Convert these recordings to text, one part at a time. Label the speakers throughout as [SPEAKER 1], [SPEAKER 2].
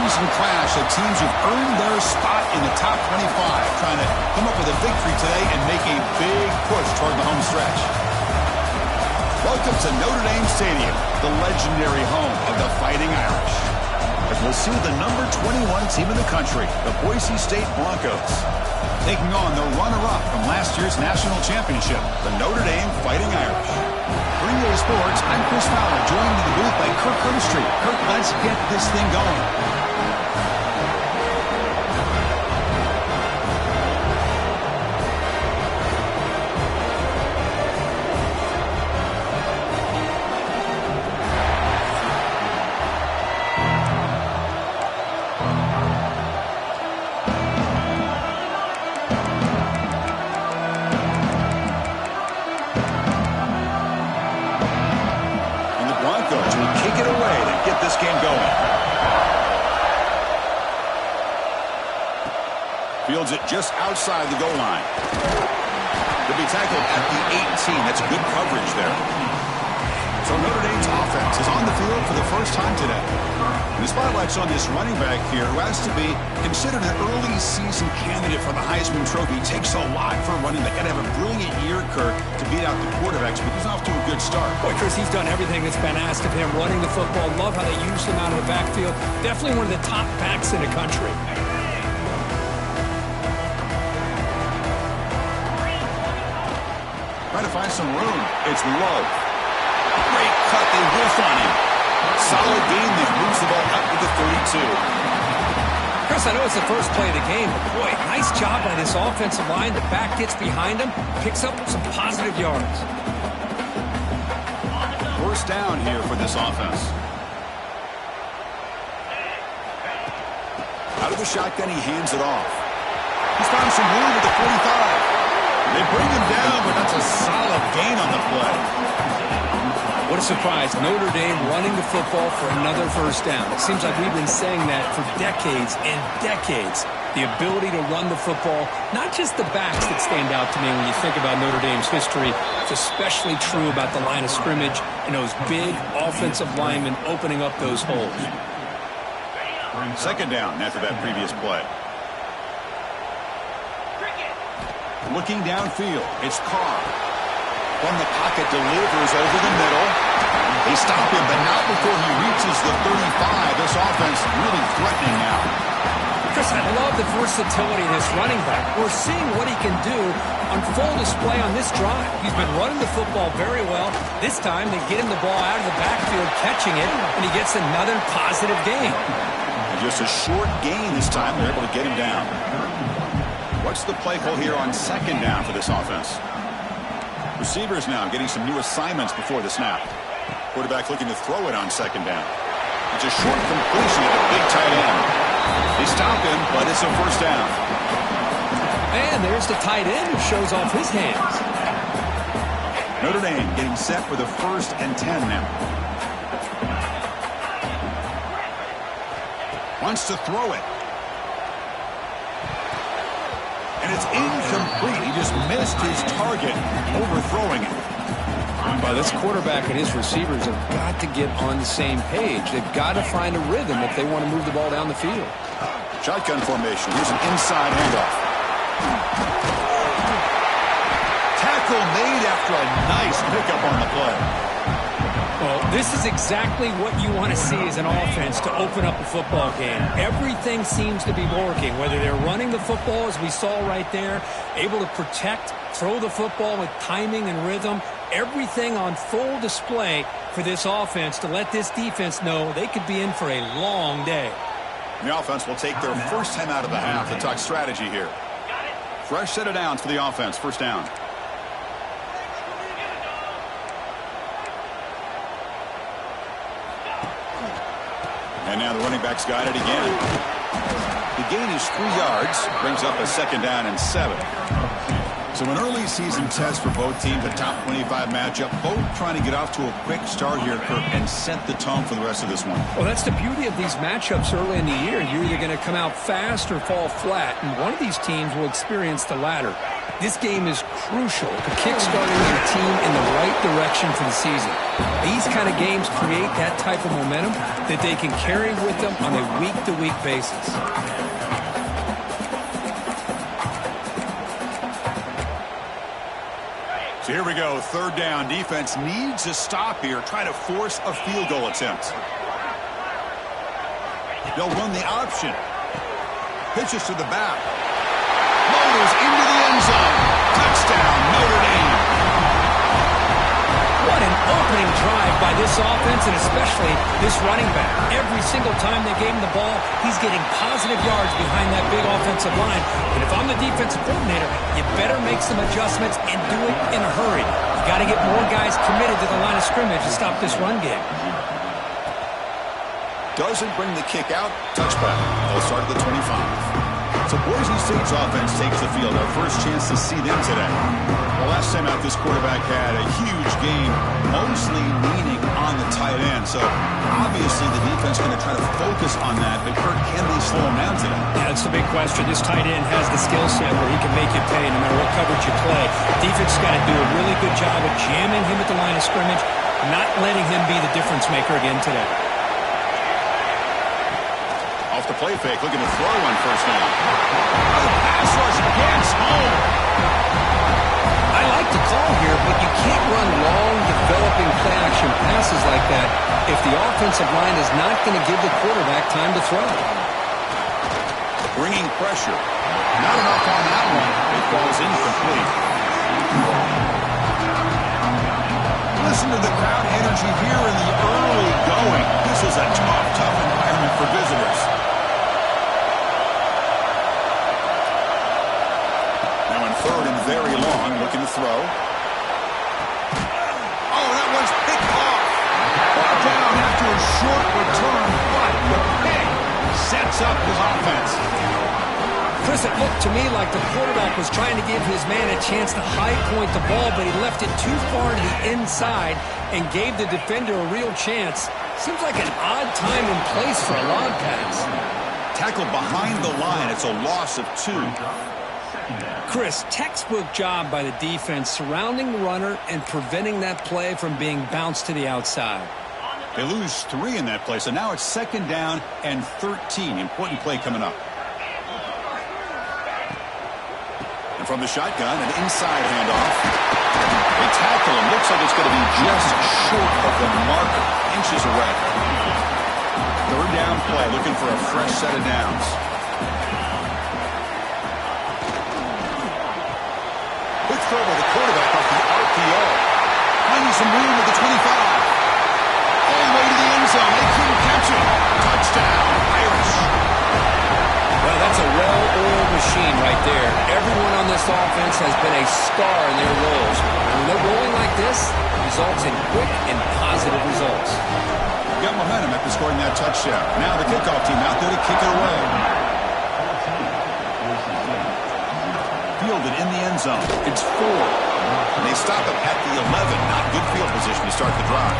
[SPEAKER 1] preseason clash of teams who've earned their spot in the top 25, trying to come up with a victory today and make a big push toward the home stretch. Welcome to Notre Dame Stadium, the legendary home of the Fighting Irish, as we'll see the number 21 team in the country, the Boise State Broncos, taking on the runner-up from last year's national championship, the Notre Dame Fighting Irish. For EA Sports, I'm Chris Fowler, joined in the booth by Kirk Herbstreit. Kirk, let's get this thing going. This game going. Fields it just outside the goal line. To be tackled at the 18. That's good coverage there. So Notre Dame's offense is on the field for the first time today. And the spotlight's on this running back here, who has to be considered an early season candidate for the Heisman Trophy. It takes a lot for a running back. Got to have a brilliant year, Kirk, to beat out the quarterbacks, but he's off to a good start.
[SPEAKER 2] Boy, Chris, he's done everything that's been asked of him. Running the football, love how they use him out of the backfield. Definitely one of the top backs in the country.
[SPEAKER 1] Trying to find some room. It's Love. Great cut. They whiff on him. Solid gain that moves the ball up to the 32.
[SPEAKER 2] Chris, I know it's the first play of the game, but boy, nice job by this offensive line. The back gets behind him, picks up some positive yards.
[SPEAKER 1] First down here for this offense. Out of the shotgun, he hands it off. He's found some room at the 45. They bring him down, but that's a solid gain on the play.
[SPEAKER 2] What a surprise. Notre Dame running the football for another first down. It seems like we've been saying that for decades and decades. The ability to run the football, not just the backs that stand out to me when you think about Notre Dame's history. It's especially true about the line of scrimmage and those big offensive linemen opening up those holes.
[SPEAKER 1] Second down after that previous play. Looking downfield, it's Carr. From the pocket, delivers over the middle. They stop him, but not before he reaches the 35. This offense really threatening now.
[SPEAKER 2] Chris, I love the versatility of this running back. We're seeing what he can do on full display on this drive. He's been running the football very well. This time, they get him the ball out of the backfield, catching it, and he gets another positive gain.
[SPEAKER 1] And just a short gain this time. They're able to get him down. What's the play call here on second down for this offense? Receivers now getting some new assignments before the snap. Quarterback looking to throw it on second down. It's a short completion at the big tight end. They stop him, but it's a first down.
[SPEAKER 2] And there's the tight end who shows off his hands.
[SPEAKER 1] Notre Dame getting set for the 1st and 10 now. Wants to throw it. And it's incomplete. He just missed his target, overthrowing it.
[SPEAKER 2] By this quarterback and his receivers have got to get on the same page. They've got to find a rhythm if they want to move the ball down the field.
[SPEAKER 1] Shotgun formation. Here's an inside handoff. Tackle made after a nice pickup on the play.
[SPEAKER 2] Well, this is exactly what you want to see as an offense to open up a football game. Everything seems to be working, whether they're running the football, as we saw right there, able to protect, throw the football with timing and rhythm, everything on full display for this offense to let this defense know they could be in for a long day.
[SPEAKER 1] The offense will take their first time out of the half to talk strategy here. Fresh set of downs for the offense, first down. And now the running back's got it again. The gain is 3 yards, brings up a second down and 7. So an early season test for both teams, a top 25 matchup, both trying to get off to a quick start here, Kirk, and set the tone for the rest of this one.
[SPEAKER 2] Well, that's the beauty of these matchups early in the year. You're either going to come out fast or fall flat, and one of these teams will experience the latter. This game is crucial to kickstarting your team in the right direction for the season. These kind of games create that type of momentum that they can carry with them on a week-to-week basis.
[SPEAKER 1] So here we go, third down. Defense needs a stop here, try to force a field goal attempt. They'll run the option. Pitches to the back. Motors into the end zone. Touchdown, Notre Dame.
[SPEAKER 2] What an opening drive by this offense, and especially this running back. Every single time they gave him the ball, he's getting positive yards behind that big offensive line. And if I'm the defensive coordinator, you better make some adjustments and do it in a hurry. You got to get more guys committed to the line of scrimmage to stop this run game.
[SPEAKER 1] Doesn't bring the kick out. Touchback. They'll start at the 25. So Boise State's offense takes the field. Our first chance to see them today. The last time out, this quarterback had a huge game, mostly leaning on the tight end. So obviously the defense is going to try to focus on that. But Kurt, can they slow him down today?
[SPEAKER 2] Yeah, that's the big question. This tight end has the skill set where he can make you pay no matter what coverage you play. Defense has got to do a really good job of jamming him at the line of scrimmage, not letting him be the difference maker again today.
[SPEAKER 1] Off the play fake, looking to throw on first down. Pass rush against home.
[SPEAKER 2] I like the call here, but you can't run long, developing play-action passes like that if the offensive line is not going to give the quarterback time to throw.
[SPEAKER 1] Bringing pressure. Not enough on that one. It falls incomplete. Listen to the crowd energy here in the early going. This is a tough environment for visitors. Now in third and very long, looking to throw. Oh, that one's picked off. Brought down after a short return, but the pick sets up his offense.
[SPEAKER 2] Chris, it looked to me like the quarterback was trying to give his man a chance to high point the ball, but he left it too far to the inside and gave the defender a real chance. Seems like an odd time and place for a lob pass.
[SPEAKER 1] Tackled behind the line. It's a loss of 2.
[SPEAKER 2] Chris, textbook job by the defense surrounding the runner and preventing that play from being bounced to the outside.
[SPEAKER 1] They lose 3 in that play, so now it's second down and 13. Important play coming up. And from the shotgun, an inside handoff. They tackle him. Looks like it's going to be just short of the marker. Inches away. Third down play, looking for a fresh set of downs. Quick throw by the quarterback off the RPO. Finding some room at the 25. All the way to the end zone. They couldn't catch him. Touchdown, Irish.
[SPEAKER 2] Well, that's a well-oiled machine right there. Everyone on this offense has been a star in their roles. And when they're rolling like this, it results in quick and positive results.
[SPEAKER 1] Got momentum after scoring that touchdown. Now the kickoff team out there to kick it away. Fielded in the end zone. It's 4. And they stop it at the 11. Not good field position to start the drive.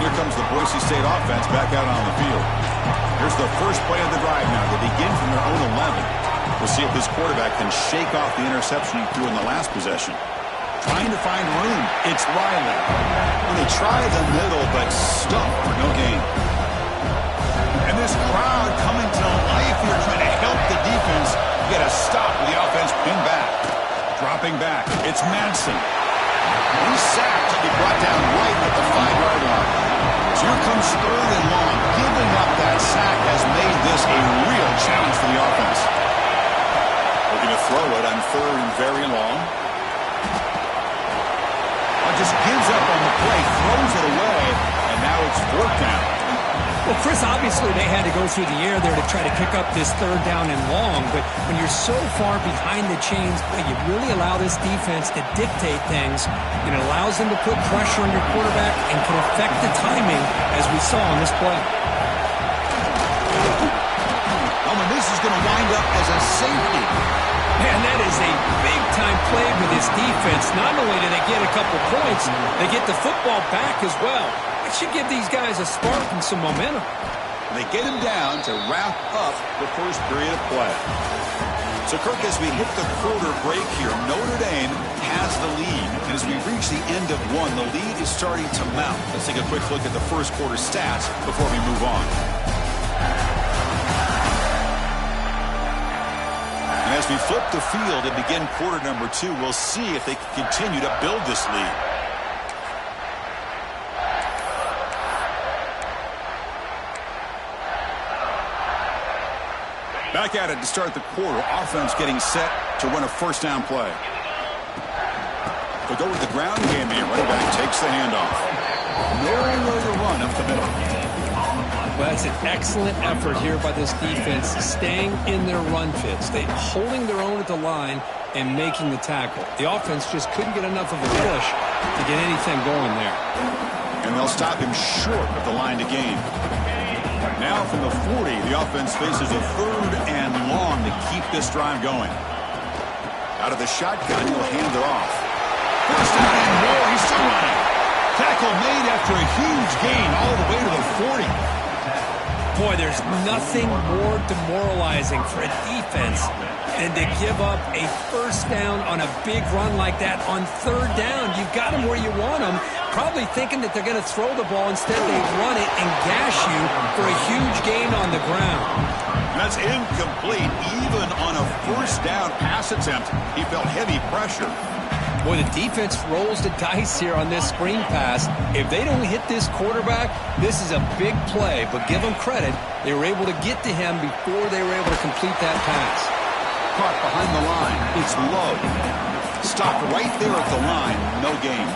[SPEAKER 1] Here comes the Boise State offense back out on the field. Here's the first play of the drive now. They begin from their own 11. We'll see if this quarterback can shake off the interception he threw in the last possession. Trying to find room. It's Riley. And they try the middle, but stuck for no gain. And this crowd coming to life here, trying to help the defense get a stop with the offense pinned back. Dropping back. It's Madsen. He's sacked to be brought down right at the 5-yard line. So here comes third and long. Giving up that sack has made this a real challenge for the offense. Looking to throw it on third and very long. Just gives up on the play, throws it away, and now it's 4th down.
[SPEAKER 2] Well, Chris, obviously they had to go through the air there to try to pick up this third down and long, but when you're so far behind the chains, you really allow this defense to dictate things, and it allows them to put pressure on your quarterback and can affect the timing, as we saw on this play.
[SPEAKER 1] Oh, and this is going to wind up as a safety.
[SPEAKER 2] Man, that is a big-time play with this defense. Not only do they get a couple points, they get the football back as well. It should give these guys a spark and some momentum.
[SPEAKER 1] They get him down to wrap up the first period of play. So, Kirk, as we hit the quarter break here, Notre Dame has the lead. And as we reach the end of one, the lead is starting to mount. Let's take a quick look at the first quarter stats before we move on. And as we flip the field and begin quarter number 2, we'll see if they can continue to build this lead. Back at it to start the quarter. Offense getting set to run a first down play. They'll go with the ground game here. Running back takes the handoff. Knowing where to run up the middle.
[SPEAKER 2] Well, that's an excellent effort here by this defense, staying in their run fits. They holding their own at the line and making the tackle. The offense just couldn't get enough of a push to get anything going there.
[SPEAKER 1] And they'll stop him short of the line to gain. Now from the 40, the offense faces a third and long to keep this drive going. Out of the shotgun, he'll hand it off. First down and more. He's still running. Tackle made after a huge gain all the way to the 40.
[SPEAKER 2] Boy, there's nothing more demoralizing for a defense than to give up a first down on a big run like that on third down. You've got them where you want them, probably thinking that they're going to throw the ball. Instead, they run it and gash you for a huge gain on the ground.
[SPEAKER 1] That's incomplete. Even on a first down pass attempt, he felt heavy pressure.
[SPEAKER 2] Boy, the defense rolls the dice here on this screen pass. If they don't hit this quarterback, this is a big play. But give them credit. They were able to get to him before they were able to complete that pass.
[SPEAKER 1] Caught behind the line. It's low. Stopped right there at the line. No gain.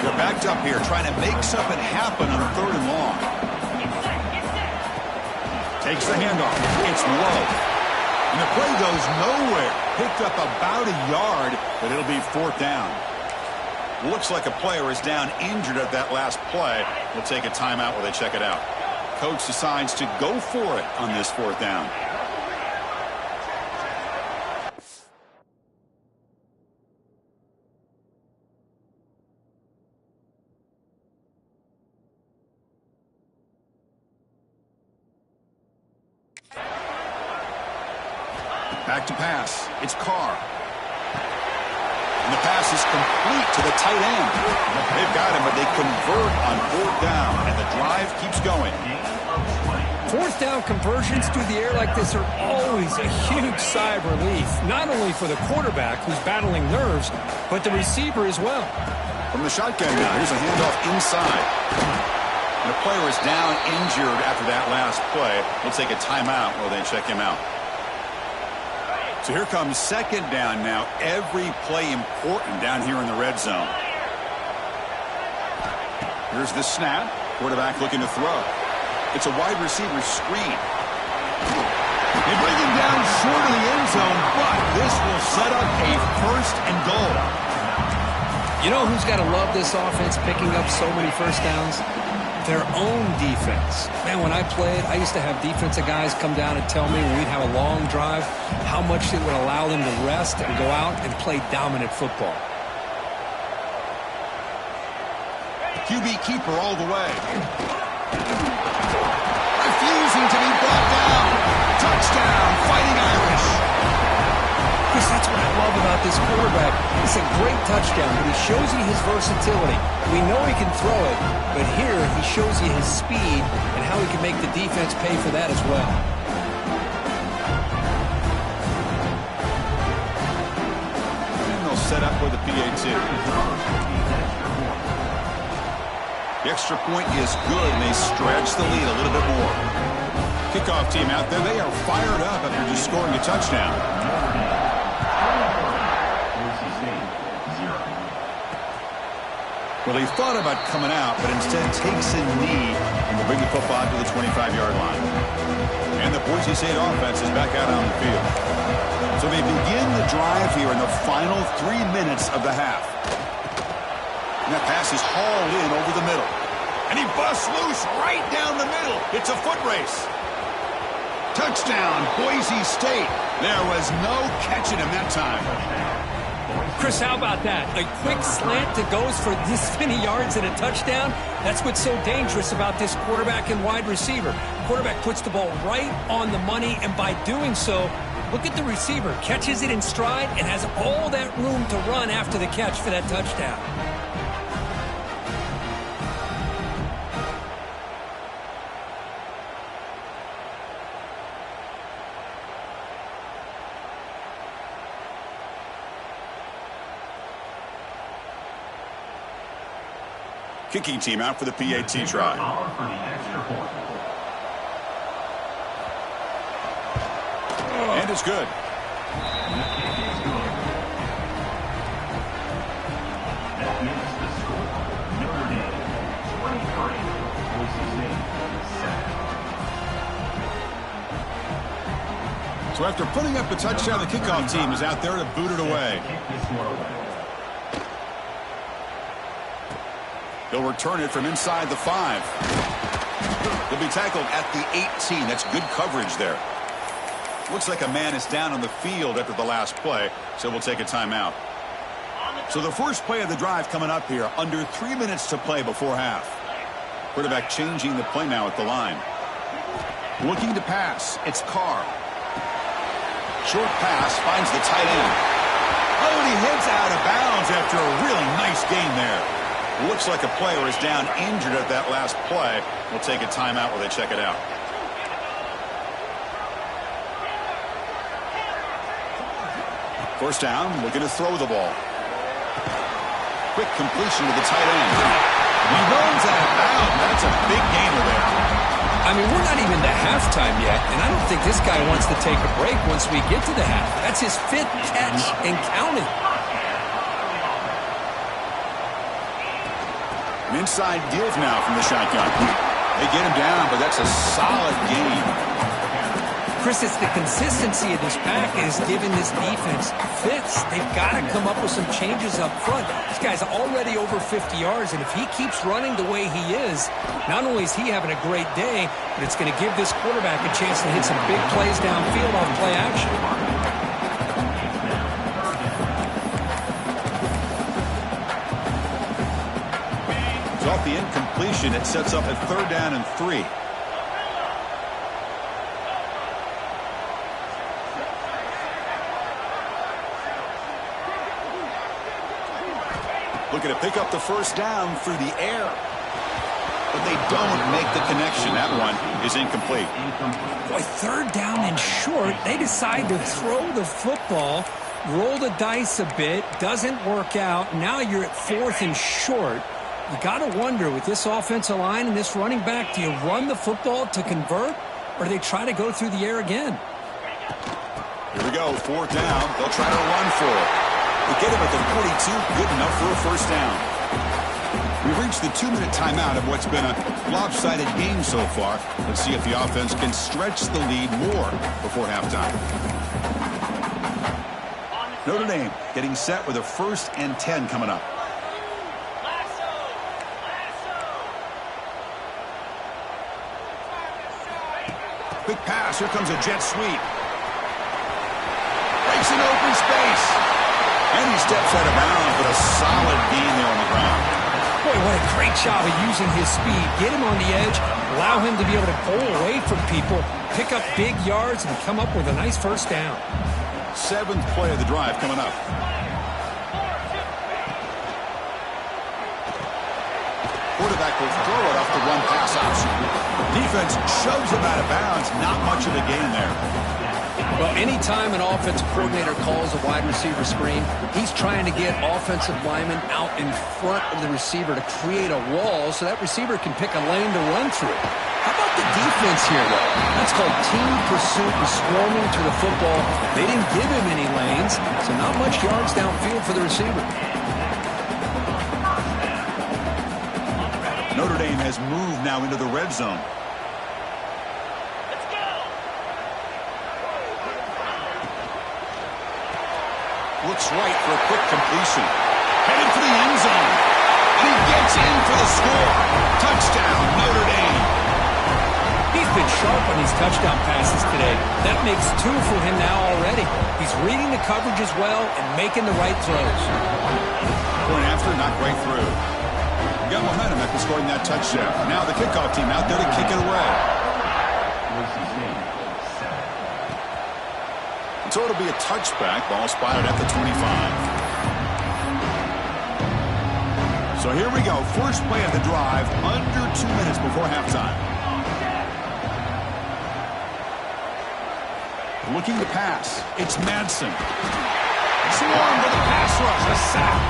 [SPEAKER 1] They're backed up here trying to make something happen on a third and long. Takes the handoff. It's low. And the play goes nowhere. Picked up about a yard, but it'll be fourth down. Looks like a player is down injured at that last play. We'll take a timeout while they check it out. Coach decides to go for it on this fourth down. Back to pass. It's Carr. And the pass is complete to the tight end. They've got him, but they convert on fourth down, and the drive keeps going.
[SPEAKER 2] Fourth down conversions through the air like this are always a huge sigh of relief, not only for the quarterback who's battling nerves, but the receiver as well.
[SPEAKER 1] From the shotgun now, here's a handoff inside. And the player is down injured after that last play. We'll take a timeout while they check him out. So here comes second down now. Every play important down here in the red zone. Here's the snap. Quarterback looking to throw. It's a wide receiver screen. They bring him down short of the end zone, but this will set up a first and goal.
[SPEAKER 2] You know who's got to love this offense picking up so many first downs? Their own defense. Man, when I played, I used to have defensive guys come down and tell me when we'd have a long drive how much it would allow them to rest and go out and play dominant football.
[SPEAKER 1] QB keeper all the way. Refusing to be brought down. Touchdown, Fighting Irish.
[SPEAKER 2] Chris, that's what I love about this quarterback. It's a great touchdown, but he shows you his versatility. We know he can throw it, but here he shows you his speed and how he can make the defense pay for that as well.
[SPEAKER 1] And they'll set up with a PAT. The extra point is good, and they stretch the lead a little bit more. Kickoff team out there, they are fired up after just scoring a touchdown. Well, he thought about coming out, but instead takes a knee and will bring the football to the 25-yard line. And the Boise St offense is back out on the field. So they begin the drive here in the final 3 minutes of the half. And that pass is hauled in over the middle. And he busts loose right down the middle. It's a foot race. Touchdown, Boise State. There was no catching him that time.
[SPEAKER 2] Chris, how about that? A quick slant that goes for this many yards and a touchdown. That's what's so dangerous about this quarterback and wide receiver. Quarterback puts the ball right on the money, and by doing so, look at the receiver. Catches it in stride and has all that room to run after the catch for that touchdown.
[SPEAKER 1] Kicking team out for the PAT try. And it's good.
[SPEAKER 3] That makes the score. Notre Dame 23, Boise St 7.
[SPEAKER 1] So after putting up the touchdown, the kickoff team is out there to boot it away. They'll return it from inside the 5. They'll be tackled at the 18. That's good coverage there. Looks like a man is down on the field after the last play, so we'll take a timeout. So the first play of the drive coming up here, under 3 minutes to play before half. Quarterback changing the play now at the line. Looking to pass, it's Carr. Short pass finds the tight end. Oh, and he heads out of bounds after a really nice gain there. Looks like a player is down injured at that last play. We'll take a timeout while they check it out. First down, looking to throw the ball. Quick completion to the tight end. He runs out of bounds. That's a big gainer there.
[SPEAKER 2] I mean, we're not even to halftime yet, and I don't think this guy wants to take a break once we get to the half. That's his 5th catch and counting.
[SPEAKER 1] An inside give now from the shotgun. They get him down, but that's a solid gain.
[SPEAKER 2] Chris, it's the consistency of this pack is giving this defense fits. They've got to come up with some changes up front. This guy's already over 50 yards, and if he keeps running the way he is, not only is he having a great day, but it's going to give this quarterback a chance to hit some big plays downfield off play action.
[SPEAKER 1] Off the incompletion, it sets up a 3rd down and 3. Looking to pick up the first down through the air. But they don't make the connection. That one is incomplete.
[SPEAKER 2] Boy, 3rd down and short. They decide to throw the football, roll the dice a bit, doesn't work out. Now you're at 4th and short. You got to wonder, with this offensive line and this running back, do you run the football to convert, or do they try to go through the air again?
[SPEAKER 1] Here we go, 4th down. They'll try to run for it. They get him at the 42, good enough for a first down. We've reached the 2-minute timeout of what's been a lopsided game so far. Let's see if the offense can stretch the lead more before halftime. Notre Dame getting set with a 1st and 10 coming up. Quick pass. Here comes a jet sweep. Breaks an open space. And he steps out of bounds, but a solid gain there on the ground.
[SPEAKER 2] Boy, what a great job of using his speed. Get him on the edge, allow him to be able to pull away from people, pick up big yards, and come up with a nice first down.
[SPEAKER 1] 7th play of the drive coming up. Quarterback will throw it off the run-pass option. Defense shoves him out of bounds. Not much of a gain there.
[SPEAKER 2] Well, anytime an offensive coordinator calls a wide receiver screen, he's trying to get offensive linemen out in front of the receiver to create a wall so that receiver can pick a lane to run through. How about the defense here, though? That's called team pursuit and swarming to the football. They didn't give him any lanes, so not much yards downfield for the receiver.
[SPEAKER 1] Notre Dame has moved now into the red zone. Looks right for a quick completion. Headed for the end zone. And he gets in for the score. Touchdown, Notre Dame.
[SPEAKER 2] He been sharp on these touchdown passes today. That makes 2 for him now already. He's reading the coverage as well and making the right throws.
[SPEAKER 1] Point after, not quite through. Got momentum after scoring that touchdown. Now the kickoff team out there to kick it away.
[SPEAKER 3] Boise St, 7.
[SPEAKER 1] So it'll be a touchback. Ball spotted at the 25. So here we go. First play of the drive, under 2 minutes before halftime. Looking to pass. It's Madsen. Swarm with a pass rush. A sack.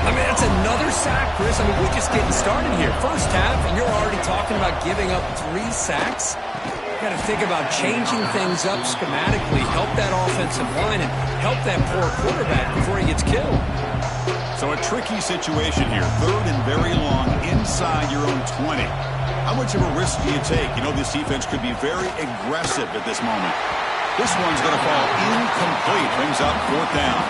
[SPEAKER 2] I mean, that's another sack, Chris. I mean, we're just getting started here. First half, and you're already talking about giving up 3 sacks. Got to think about changing things up schematically, help that offensive line, and help that poor quarterback before he gets killed.
[SPEAKER 1] So a tricky situation here. 3rd and very long inside your own 20. How much of a risk do you take? You know, this defense could be very aggressive at this moment. This one's going to fall incomplete. Brings up 4th down.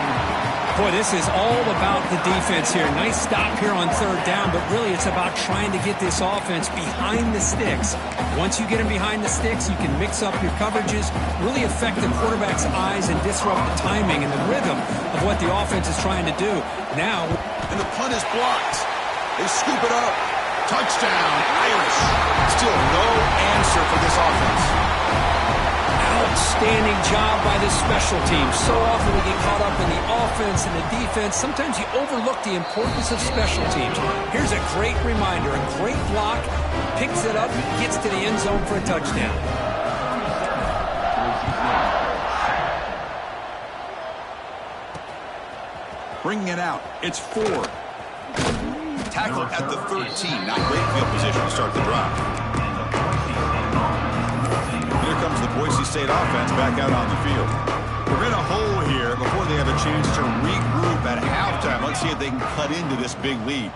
[SPEAKER 2] Boy, this is all about the defense here. Nice stop here on 3rd down, but really it's about trying to get this offense behind the sticks. Once you get them behind the sticks, you can mix up your coverages, really affect the quarterback's eyes and disrupt the timing and the rhythm of what the offense is trying to do. Now,
[SPEAKER 1] and the punt is blocked. They scoop it up. Touchdown, Irish. Still no answer for this offense.
[SPEAKER 2] Outstanding job by this special team. So often we get caught up in the offense and the defense. Sometimes you overlook the importance of special teams. Here's a great reminder. A great block. Picks it up. Gets to the end zone for a touchdown.
[SPEAKER 1] Bringing it out. It's 4. Tackle at the 13. Not great field position to start the drive. Here comes the Boise State offense back out on the field. We're in a hole here before they have a chance to regroup at halftime. Let's see if they can cut into this big lead.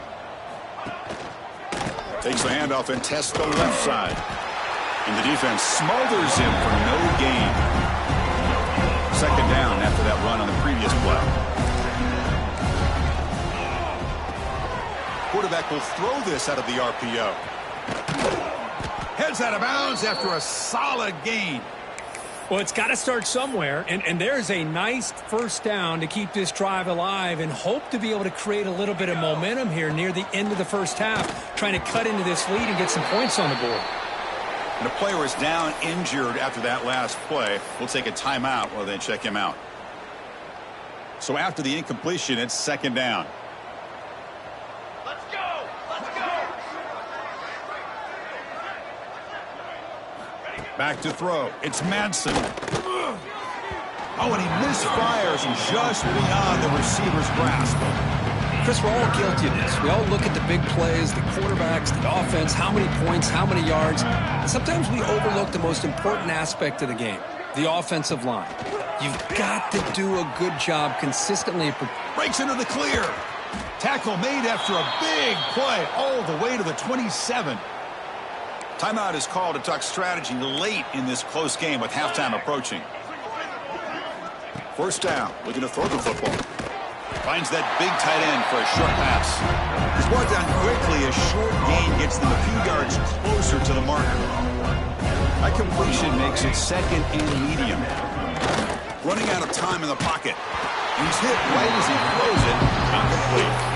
[SPEAKER 1] Takes the handoff and tests the left side. And the defense smothers him for no gain. 2nd down after that run on the previous play. Quarterback will throw this out of the RPO. Heads out of bounds after a solid gain.
[SPEAKER 2] Well, it's got to start somewhere, and there's a nice 1st down to keep this drive alive and hope to be able to create a little bit of momentum here near the end of the first half, trying to cut into this lead and get some points on the board.
[SPEAKER 1] And the player is down injured after that last play. We'll take a timeout while they check him out. So after the incompletion, it's 2nd down. Back to throw. It's Madsen. Oh, and he misfires just beyond the receiver's grasp.
[SPEAKER 2] Chris, we're all guilty of this. We all look at the big plays, the quarterbacks, the offense, how many points, how many yards. And sometimes we overlook the most important aspect of the game, the offensive line. You've got to do a good job consistently.
[SPEAKER 1] Breaks into the clear. Tackle made after a big play all the way to the 27. Timeout is called to talk strategy late in this close game with halftime approaching. 1st down, looking to throw the football. Finds that big tight end for a short pass. He's brought down quickly. A short gain gets them a few yards closer to the marker. That completion makes it 2nd and medium. Running out of time in the pocket. And he's hit right as he throws it. Incomplete.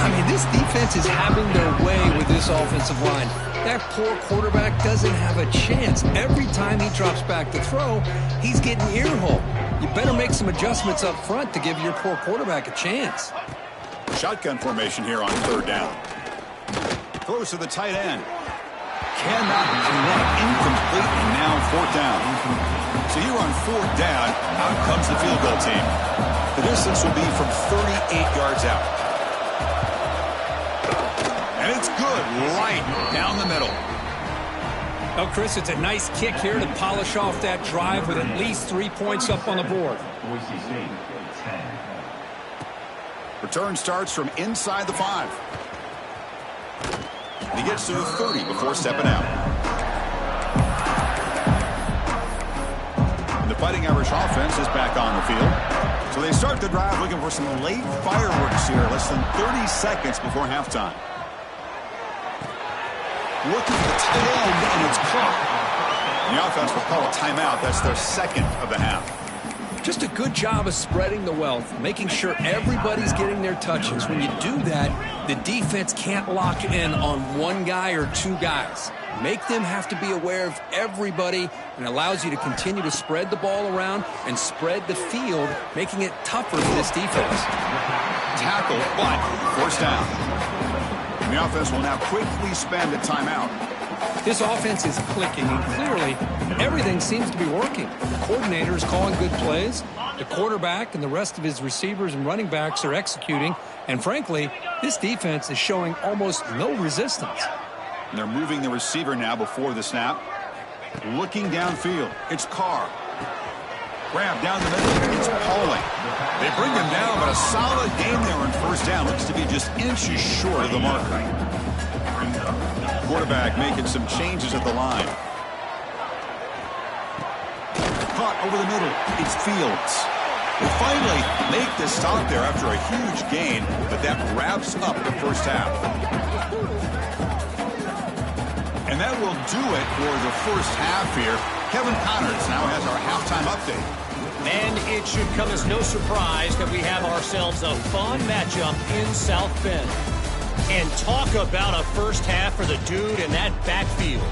[SPEAKER 2] I mean, this defense is having their way with this offensive line. That poor quarterback doesn't have a chance. Every time he drops back to throw, he's getting earhole. You better make some adjustments up front to give your poor quarterback a chance.
[SPEAKER 1] Shotgun formation here on 3rd down. Throws to the tight end. Cannot connect. Incomplete, and now 4th down. So here on 4th down, out comes the field goal team. The distance will be from 38 yards out. And it's good, right down the middle.
[SPEAKER 2] Oh, Chris, it's a nice kick here to polish off that drive with at least 3 points up on the board.
[SPEAKER 3] Boise St, 10.
[SPEAKER 1] Return starts from inside the 5. And he gets to the 30 before stepping out. And the Fighting Irish offense is back on the field. So they start the drive looking for some late fireworks here, less than 30 seconds before halftime. looking for the tight end, and it's caught. The offense will call a timeout. That's their second of the half.
[SPEAKER 2] Just a good job of spreading the wealth, making sure everybody's getting their touches. When you do that, the defense can't lock in on one guy or two guys. Make them have to be aware of everybody, and allows you to continue to spread the ball around and spread the field, making it tougher for this defense.
[SPEAKER 1] Tackle, but forced down. And the offense will now quickly spend a timeout.
[SPEAKER 2] This offense is clicking, and clearly everything seems to be working. The coordinator is calling good plays. The quarterback and the rest of his receivers and running backs are executing. And frankly, this defense is showing almost no resistance.
[SPEAKER 1] And they're moving the receiver now before the snap. Looking downfield. It's Carr. Grab down the middle. It's Pauling. They bring him down, but a solid game there on first down. Looks to be just inches short of the marker. Quarterback making some changes at the line. Caught over the middle. It's Fields. They finally make the stop there after a huge gain, but that wraps up the first half. And that will do it for the first half here. Kevin Connors now has our halftime update.
[SPEAKER 4] And it should come as no surprise that we have ourselves a fun matchup in South Bend. And talk about a first half for the dude in that backfield.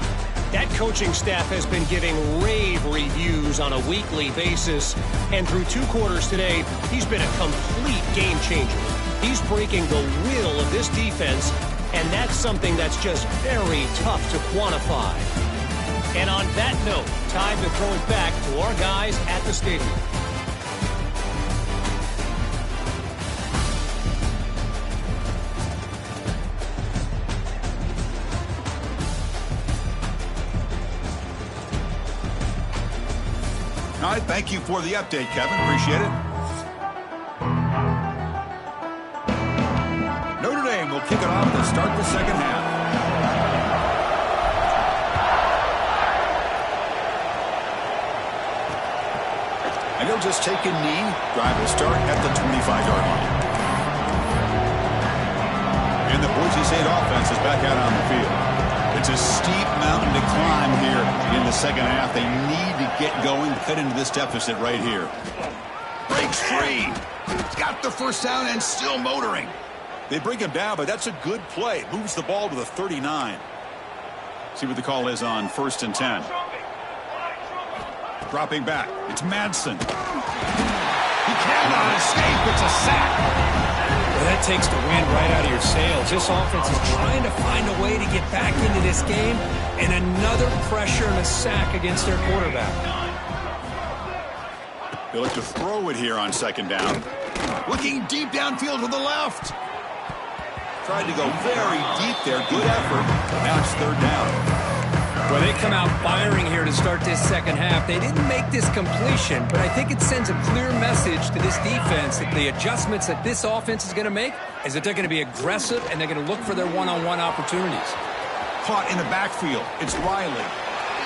[SPEAKER 4] That coaching staff has been giving rave reviews on a weekly basis. And through 2 quarters today, he's been a complete game changer. He's breaking the will of this defense, and that's something that's just very tough to quantify. And on that note, time to throw it back to our guys at the stadium.
[SPEAKER 1] All right, thank you for the update, Kevin. Appreciate it. Notre Dame will kick it off to start the second half. And he'll just take a knee. Drive will start at the 25-yard line. And the Boise St offense is back out on the field. It's a steep mountain to climb here in the second half. They need to get going, cut into this deficit right here. Breaks free. He's got the first down and still motoring. They bring him down, but that's a good play. Moves the ball to the 39. See what the call is on 1st and 10. Dropping back. It's Madsen. He cannot escape. It's a sack.
[SPEAKER 2] Well, that takes the wind right out of your sails. This offense is trying to find a way to get back into this game, and another pressure and a sack against their quarterback.
[SPEAKER 1] They look to throw it here on second down. Looking deep downfield to the left. Tried to go very deep there. Good effort. Now it's third down.
[SPEAKER 2] Well, they come out firing here to start this second half. They didn't make this completion, but I think it sends a clear message to this defense that the adjustments that this offense is going to make is that they're going to be aggressive and they're going to look for their one-on-one opportunities.
[SPEAKER 1] Caught in the backfield. It's Riley.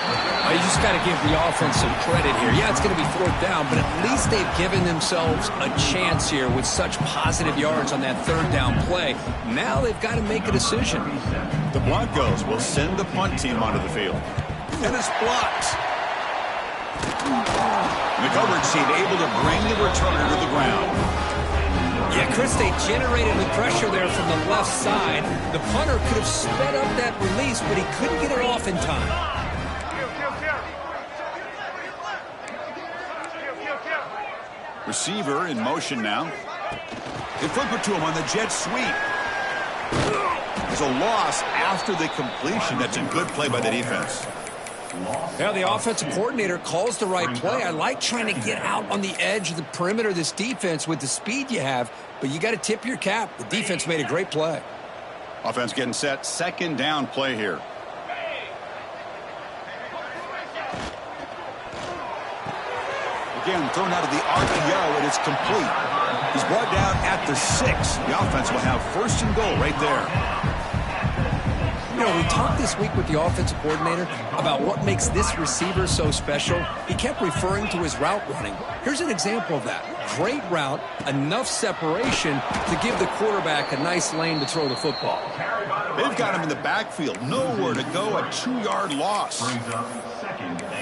[SPEAKER 2] You just got to give the offense some credit here. Yeah, it's going to be fourth down, but at least they've given themselves a chance here with such positive yards on that third down play. Now they've got to make a decision.
[SPEAKER 1] The Broncos will send the punt team onto the field. And it's blocked. The coverage team able to bring the returner to the ground.
[SPEAKER 2] Yeah, Chris, they generated the pressure there from the left side. The punter could have sped up that release, but he couldn't get it off in time.
[SPEAKER 1] Receiver in motion now. They flip it to him on the jet sweep. There's a loss after the completion. That's a good play by the defense.
[SPEAKER 2] Yeah, the offensive coordinator calls the right play. I like trying to get out on the edge of the perimeter of this defense with the speed you have, but you got to tip your cap. The defense made a great play.
[SPEAKER 1] Offense getting set. Second down play here. Again, thrown out of the RPO, and it's complete. He's brought down at the 6. The offense will have first and goal right there.
[SPEAKER 2] You know, we talked this week with the offensive coordinator about what makes this receiver so special. He kept referring to his route running. Here's an example of that. Great route, enough separation to give the quarterback a nice lane to throw the football.
[SPEAKER 1] They've got him in the backfield. Nowhere to go, a 2-yard loss.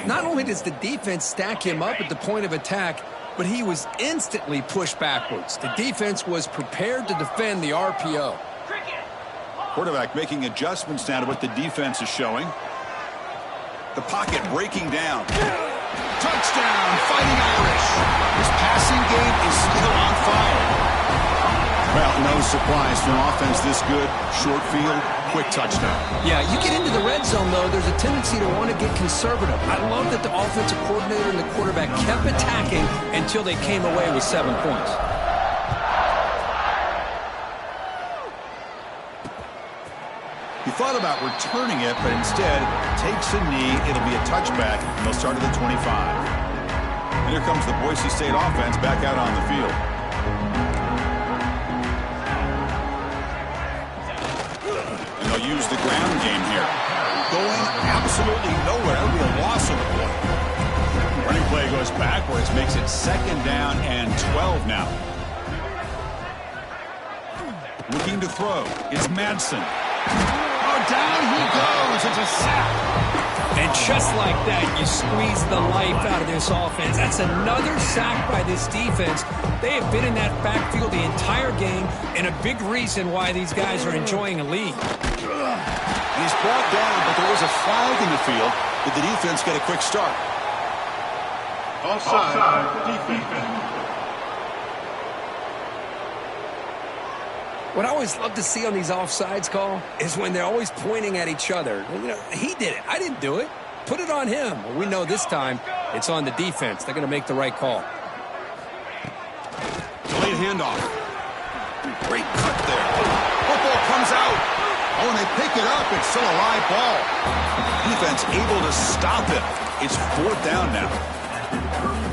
[SPEAKER 2] Not only does the defense stack him up at the point of attack, but he was instantly pushed backwards. The defense was prepared to defend the RPO.
[SPEAKER 1] Quarterback making adjustments now to what the defense is showing. The pocket breaking down. Touchdown, Fighting Irish. His passing game is still on fire. Well, no surprise for an offense this good. Short field, quick touchdown.
[SPEAKER 2] Yeah, you get into the red zone, though, there's a tendency to want to get conservative. I love that the offensive coordinator and the quarterback kept attacking until they came away with 7 points.
[SPEAKER 1] He thought about returning it, but instead takes a knee. It'll be a touchback, and they'll start at the 25. And here comes the Boise State offense back out on the field. And they'll use the ground game here. Going absolutely nowhere. That would be a loss of the play. Running play goes backwards, makes it 2nd down and 12 now. Looking to throw. It's Madsen. Down he goes. It's a sack.
[SPEAKER 2] And just like that, you squeeze the life out of this offense. That's another sack by this defense. They have been in that backfield the entire game, and a big reason why these guys are enjoying a lead.
[SPEAKER 1] He's brought down, but there was a flag in the field. Did the defense get a quick start?
[SPEAKER 3] Offside. Defense.
[SPEAKER 2] What I always love to see on these offsides call is when they're always pointing at each other. You know, he did it. I didn't do it. Put it on him. Well, we know this time it's on the defense. They're going to make the right call.
[SPEAKER 1] Delayed handoff. Great cut there. Football comes out. Oh, and they pick it up. It's still a live ball. Defense able to stop it. It's 4th down now.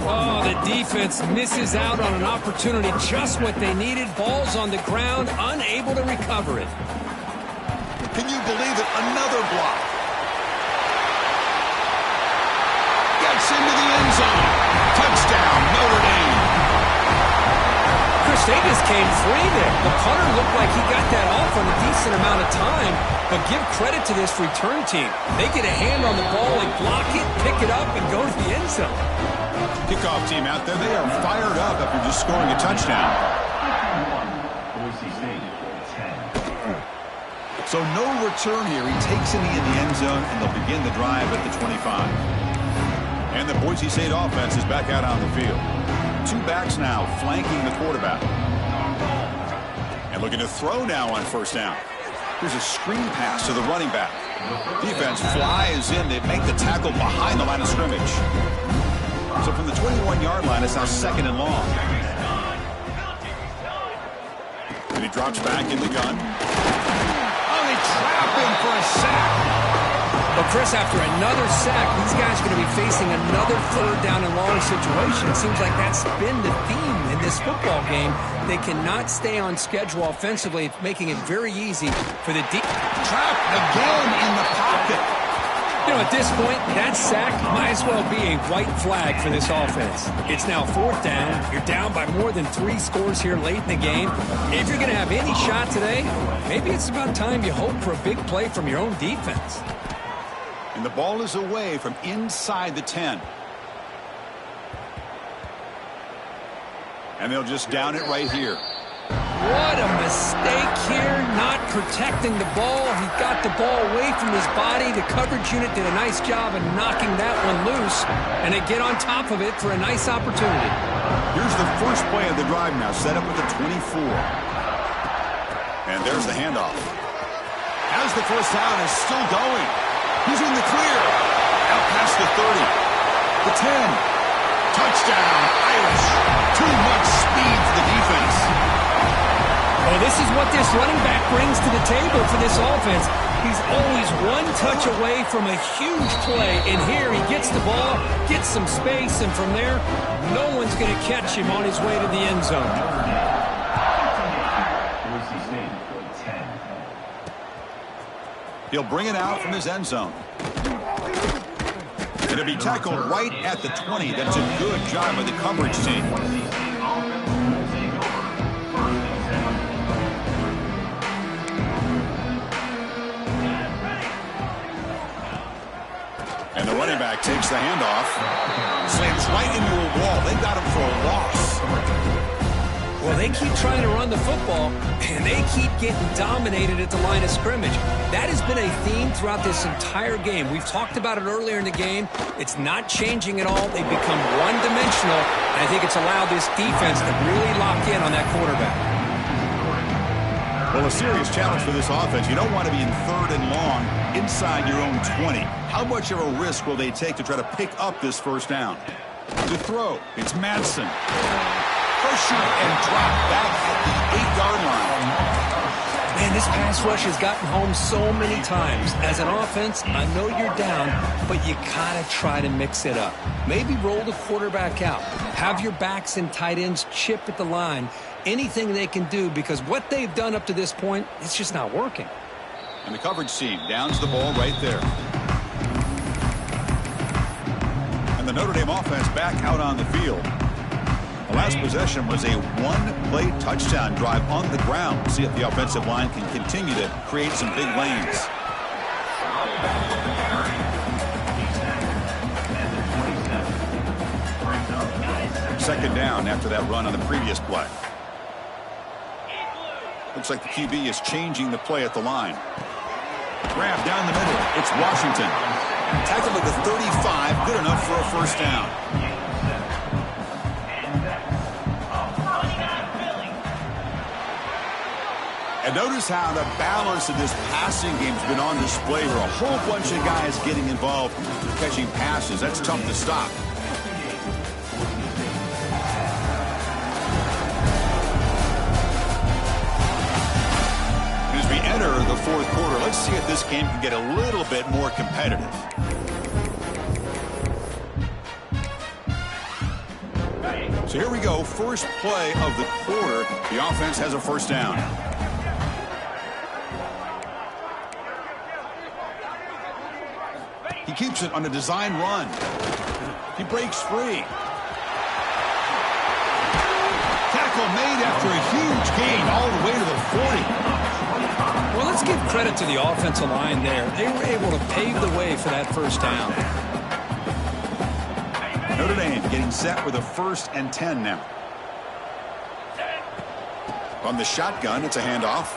[SPEAKER 2] Oh, the defense misses out on an opportunity, just what they needed. Ball's on the ground, unable to recover it.
[SPEAKER 1] Can you believe it? Another block. Gets into the end zone. Touchdown, Notre Dame.
[SPEAKER 2] Chris, they just came free there. The punter looked like he got that off on a decent amount of time, but give credit to this return team. They get a hand on the ball, they block it, pick it up, and go to the end zone.
[SPEAKER 1] Kickoff team out there. They are fired up after just scoring a touchdown.
[SPEAKER 3] Boise St, 10.
[SPEAKER 1] So no return here. He takes it in the end zone, and they'll begin the drive at the 25. And the Boise State offense is back out on the field. 2 backs now flanking the quarterback. And looking to throw now on 1st down. Here's a screen pass to the running back. Defense flies in. They make the tackle behind the line of scrimmage. So from the 21-yard line, it's now 2nd and long. And he drops back in the gun. Oh, they trap him for a sack.
[SPEAKER 2] But Chris, after another sack, these guys are going to be facing another 3rd down and long situation. It seems like that's been the theme in this football game. They cannot stay on schedule offensively, making it very easy for the deep.
[SPEAKER 1] Trapped again in the pocket.
[SPEAKER 2] You know, at this point, that sack might as well be a white flag for this offense. It's now 4th down. You're down by more than 3 scores here late in the game. If you're going to have any shot today, maybe it's about time you hope for a big play from your own defense.
[SPEAKER 1] And the ball is away from inside the 10. And they'll just down it right here.
[SPEAKER 2] What a mistake here, not protecting the ball. He got the ball away from his body. The coverage unit did a nice job of knocking that one loose, and they get on top of it for a nice opportunity.
[SPEAKER 1] Here's the first play of the drive now, set up with the 24. And there's the handoff. As the first down is still going. He's in the clear. Out past the 30. The 10. Touchdown, Irish. Too much speed for the defense.
[SPEAKER 2] Well, this is what this running back brings to the table for this offense. He's always one touch away from a huge play, and here he gets the ball, gets some space, and from there, no one's going to catch him on his way to the end zone.
[SPEAKER 3] Boise St, 10.
[SPEAKER 1] He'll bring it out from his end zone. It'll be tackled right at the 20. That's a good job by the coverage team. And the running back takes the handoff. Slams right into a wall. They got him for a loss.
[SPEAKER 2] Well, they keep trying to run the football, and they keep getting dominated at the line of scrimmage. That has been a theme throughout this entire game. We've talked about it earlier in the game. It's not changing at all. They've become one-dimensional, and I think it's allowed this defense to really lock in on that quarterback.
[SPEAKER 1] Well, a serious challenge for this offense. You don't want to be in 3rd and long inside your own 20. How much of a risk will they take to try to pick up this first down? To throw, it's Madsen. First shoot and drop back at the 8-yard line.
[SPEAKER 2] Man, this pass rush has gotten home so many times. As an offense, I know you're down, but you gotta try to mix it up. Maybe roll the quarterback out. Have your backs and tight ends chip at the line. Anything they can do, because what they've done up to this point, it's just not working.
[SPEAKER 1] And the coverage team downs the ball right there. And the Notre Dame offense back out on the field. The last possession was a one-play touchdown drive on the ground. See if the offensive line can continue to create some big lanes. Second down after that run on the previous play. Looks like the QB is changing the play at the line. Grab down the middle. It's Washington. Tackled at the 35. Good enough for a first down. And notice how the balance of this passing game has been on display here. A whole bunch of guys getting involved catching passes. That's tough to stop. As we enter the 4th quarter, let's see if this game can get a little bit more competitive. So here we go. First play of the quarter. The offense has a first down. He keeps it on a design run. He breaks free. Tackle made after a huge gain all the way to the 40.
[SPEAKER 2] Well, let's give credit to the offensive line there. They were able to pave the way for that first down.
[SPEAKER 1] Notre Dame getting set with a 1st and 10 now. From the shotgun, it's a handoff.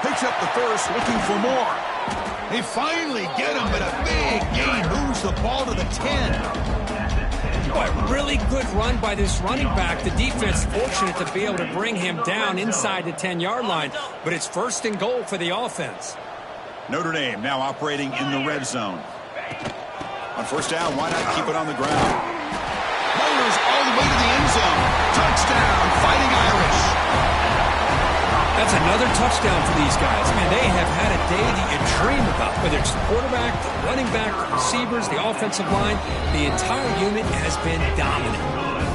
[SPEAKER 1] Picks up the first, looking for more. They finally get him, but a big gain moves the ball to the 10.
[SPEAKER 2] Boy, really good run by this running back. The defense fortunate to be able to bring him down inside the 10-yard line, but it's 1st and goal for the offense.
[SPEAKER 1] Notre Dame now operating in the red zone. On first down, why not keep it on the ground? Motors all the way to the end zone. Touchdown, Fighting Irish.
[SPEAKER 2] That's another touchdown for these guys. Man, they have had a day that you dream about. Whether it's the quarterback, the running back, the receivers, the offensive line, the entire unit has been dominant.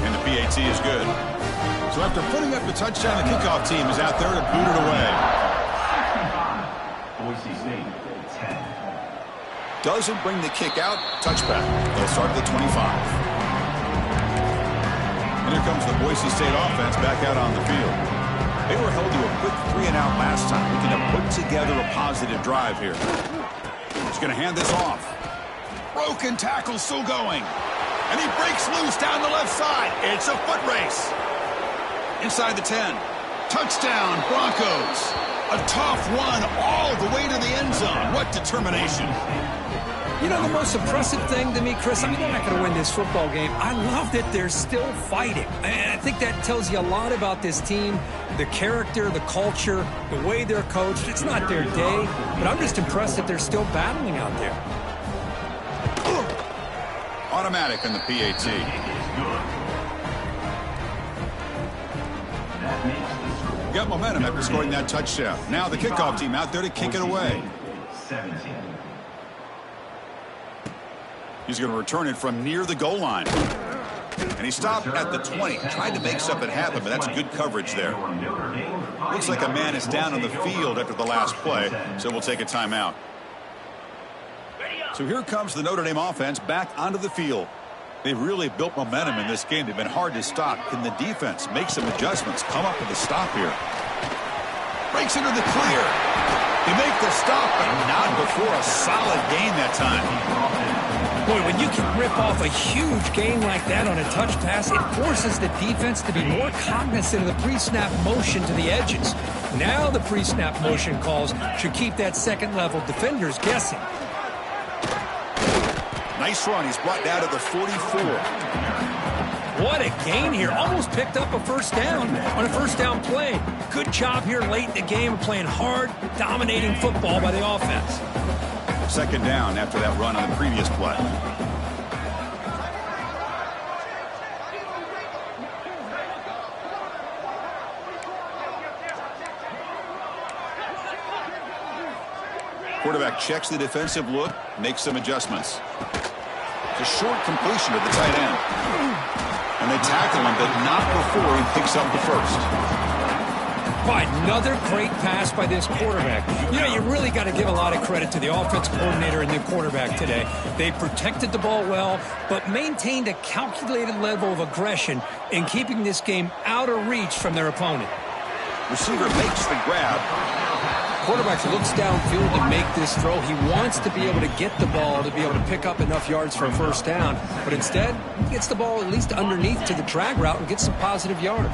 [SPEAKER 1] And the PAT is good. So after putting up the touchdown, the kickoff team is out there to boot it away.
[SPEAKER 3] Boise St, 10.
[SPEAKER 1] Doesn't bring the kick out. Touchback. They'll start at the 25. And here comes the Boise State offense back out on the field. They were held to a quick 3-and-out last time. Looking to put together a positive drive here. He's going to hand this off. Broken tackle still going. And he breaks loose down the left side. It's a foot race. Inside the 10. Touchdown, Broncos. A tough run all the way to the end zone. What determination.
[SPEAKER 2] You know, the most impressive thing to me, Chris, I mean, they're not going to win this football game. I love that they're still fighting. And I think that tells you a lot about this team, the character, the culture, the way they're coached. It's not their day, but I'm just impressed that they're still battling out there.
[SPEAKER 1] Automatic on the PAT. Got momentum after scoring that touchdown. Now the kickoff team out there to kick it away.
[SPEAKER 3] 17.
[SPEAKER 1] He's going to return it from near the goal line. And he stopped at the 20. Tried to make something happen, but that's good coverage there. Looks like a man is down on the field after the last play, so we'll take a timeout. So here comes the Notre Dame offense back onto the field. They've really built momentum in this game. They've been hard to stop. Can the defense make some adjustments? Come up with a stop here. Breaks into the clear. They make the stop, but not before a solid gain that time.
[SPEAKER 2] Boy, when you can rip off a huge gain like that on a touch pass, it forces the defense to be more cognizant of the pre-snap motion to the edges. Now the pre-snap motion calls should keep that second-level defenders guessing.
[SPEAKER 1] Nice run. He's brought down to the 44.
[SPEAKER 2] What a gain here. Almost picked up a first down on a first down play. Good job here late in the game of playing hard, dominating football by the offense.
[SPEAKER 1] Second down after that run on the previous play. Quarterback checks the defensive look, makes some adjustments. It's a short completion to the tight end. And they tackle him, but not before he picks up the first.
[SPEAKER 2] Boy, another great pass by this quarterback. You know, you really got to give a lot of credit to the offense coordinator and the quarterback today. They protected the ball well, but maintained a calculated level of aggression in keeping this game out of reach from their opponent.
[SPEAKER 1] Receiver makes the grab.
[SPEAKER 2] Quarterback looks downfield to make this throw. He wants to be able to get the ball to be able to pick up enough yards for a first down. But instead, he gets the ball at least underneath to the drag route and gets some positive yards.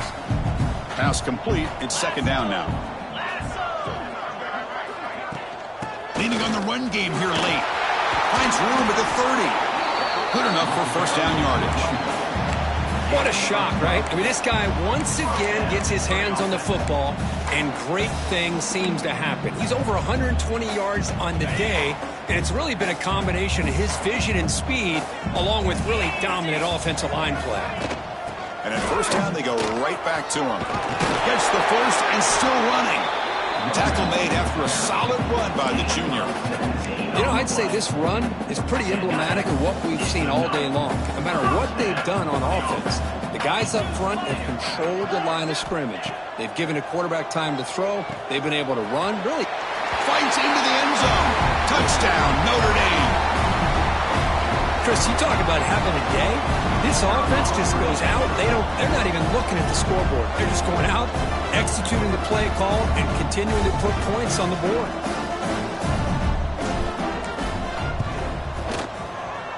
[SPEAKER 1] Pass complete. It's second down now. Leaning on the run game here late. Finds room at the 30. Good enough for first down yardage.
[SPEAKER 2] What a shock, right? I mean, this guy once again gets his hands on the football, and great things seems to happen. He's over 120 yards on the day, and it's really been a combination of his vision and speed, along with really dominant offensive line play.
[SPEAKER 1] And at first down, they go right back to him. Gets the first and still running. Tackle made after a solid run by the junior.
[SPEAKER 2] You know, I'd say this run is pretty emblematic of what we've seen all day long. No matter what they've done on offense, the guys up front have controlled the line of scrimmage. They've given a quarterback time to throw. They've been able to run. Really
[SPEAKER 1] fights into the end zone. Touchdown, Notre Dame.
[SPEAKER 2] Chris, you talk about having a day. This offense just goes out. They're not even looking at the scoreboard. They're just going out, executing the play call, and continuing to put points on the board.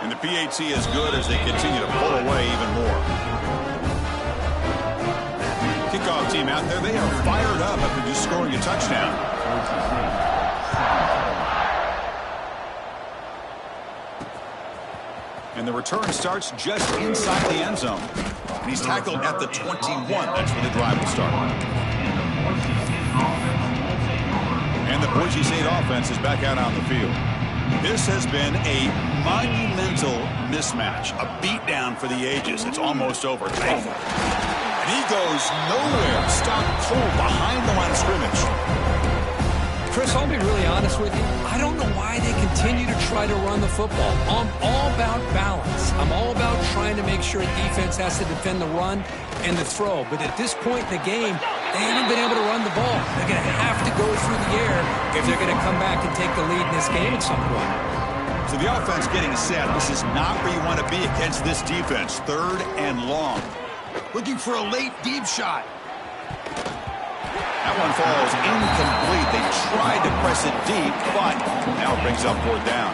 [SPEAKER 1] And the PAT is good as they continue to pull away even more. Kickoff team out there. They are fired up after just scoring a touchdown. And the return starts just inside the end zone. And he's tackled at the 21. That's where the drive will start. And the Boise St offense is back out on the field. This has been a monumental mismatch. A beatdown for the ages. It's almost over. And he goes nowhere. Stopped cold behind the line of scrimmage.
[SPEAKER 2] Chris, I'll be really honest with you. I don't know why they continue to try to run the football. I'm all about balance. I'm all about trying to make sure defense has to defend the run and the throw. But at this point in the game, they haven't been able to run the ball. They're going to have to go through the air if they're going to come back and take the lead in this game at some point.
[SPEAKER 1] So the offense getting set. This is not where you want to be against this defense. Third and long. Looking for a late deep shot. That one falls incomplete. They tried to press it deep, but now it brings up fourth down.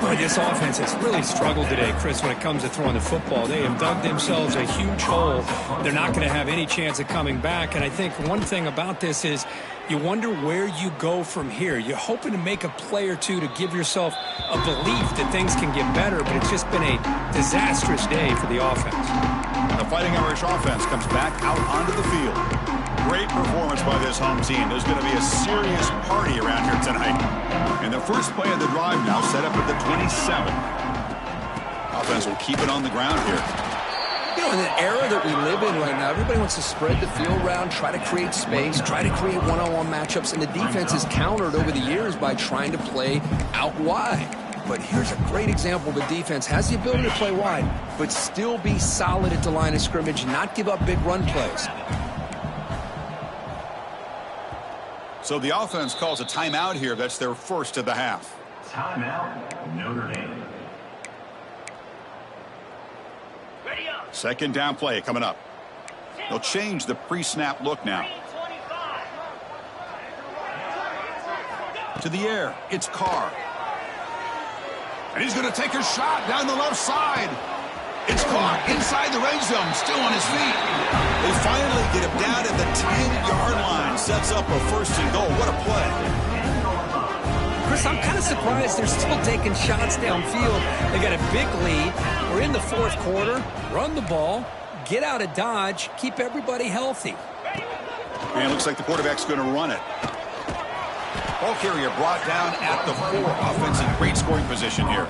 [SPEAKER 2] Boy, this offense has really struggled today, Chris, when it comes to throwing the football. They have dug themselves a huge hole. They're not going to have any chance of coming back. And I think one thing about this is you wonder where you go from here. You're hoping to make a play or two to give yourself a belief that things can get better, but it's just been a disastrous day for the offense.
[SPEAKER 1] The Fighting Irish offense comes back out onto the field. Great performance by this home team. There's going to be a serious party around here tonight. And the first play of the drive now set up at the 27. Offense will keep it on the ground here.
[SPEAKER 2] You know, in the era that we live in right now, everybody wants to spread the field around, try to create space, try to create one-on-one matchups, and the defense is countered over the years by trying to play out wide. But here's a great example. The defense has the ability to play wide, but still be solid at the line of scrimmage and not give up big run plays.
[SPEAKER 1] So the offense calls a timeout here. That's their first of the half.
[SPEAKER 3] Timeout, Notre Dame.
[SPEAKER 1] Second down play coming up. They'll change the pre-snap look now. To the air, it's Carr. And he's going to take a shot down the left side. It's caught inside the red zone, still on his feet. They finally get him down at the 10-yard line. Sets up a first and goal. What a play.
[SPEAKER 2] Chris, I'm kind of surprised they're still taking shots downfield. They got a big lead. We're in the fourth quarter. Run the ball, get out of Dodge, keep everybody healthy.
[SPEAKER 1] And it looks like the quarterback's going to run it. Ball carrier brought down at the 4. Offensive great scoring position here.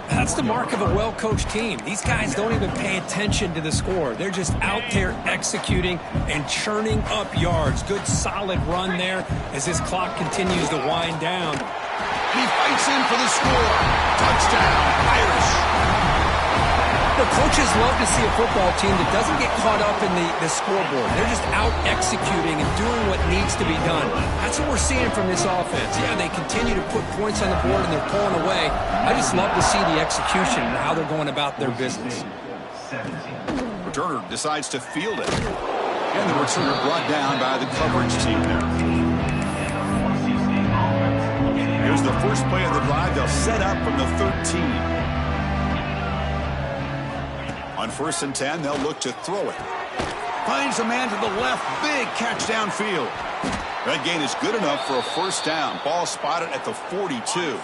[SPEAKER 2] That's the mark of a well-coached team. These guys don't even pay attention to the score. They're just out there executing and churning up yards. Good, solid run there as this clock continues to wind down.
[SPEAKER 1] He fights in for the score. Touchdown, Irish.
[SPEAKER 2] The coaches love to see a football team that doesn't get caught up in the scoreboard. They're just out executing and doing what needs to be done. That's what we're seeing from this offense. Yeah, they continue to put points on the board and they're pulling away. I just love to see the execution and how they're going about their business.
[SPEAKER 1] Returner decides to field it. And the returner brought down by the coverage team there. Here's the first play of the drive. They'll set up from the 13. On 1st and 10, they'll look to throw it. Finds a man to the left. Big catch downfield. That gain is good enough for a first down. Ball spotted at the 42.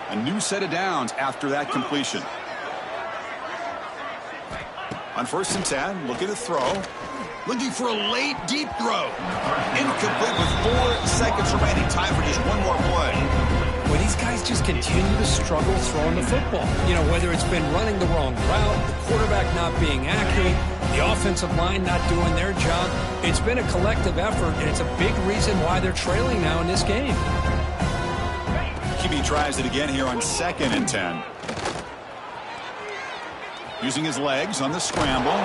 [SPEAKER 1] A new set of downs after that completion. On 1st and 10, looking to throw. Looking for a late, deep throw. Incomplete with 4 seconds remaining. Time for just one more play.
[SPEAKER 2] Well, these guys just continue to struggle throwing the football. You know, whether it's been running the wrong route, the quarterback not being accurate, the offensive line not doing their job. It's been a collective effort, and it's a big reason why they're trailing now in this game.
[SPEAKER 1] QB tries it again here on 2nd and 10. Using his legs on the scramble.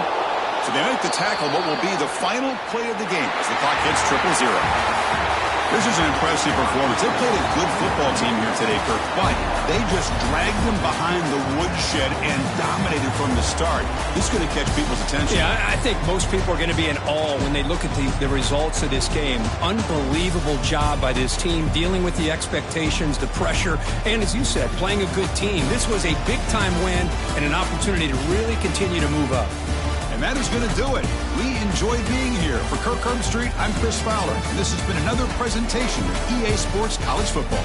[SPEAKER 1] So they make the tackle, what will be the final play of the game as the clock hits 0-0. This is an impressive performance. They played a good football team here today, Kirk, but they just dragged them behind the woodshed and dominated from the start. This is going to catch people's attention.
[SPEAKER 2] Yeah, I think most people are going to be in awe when they look at the results of this game. Unbelievable job by this team dealing with the expectations, the pressure, and as you said, playing a good team. This was a big-time win and an opportunity to really continue to move up.
[SPEAKER 1] And that is going to do it. We enjoyed being here. For Kirk Herbstreit, I'm Chris Fowler. And this has been another presentation of EA Sports College Football.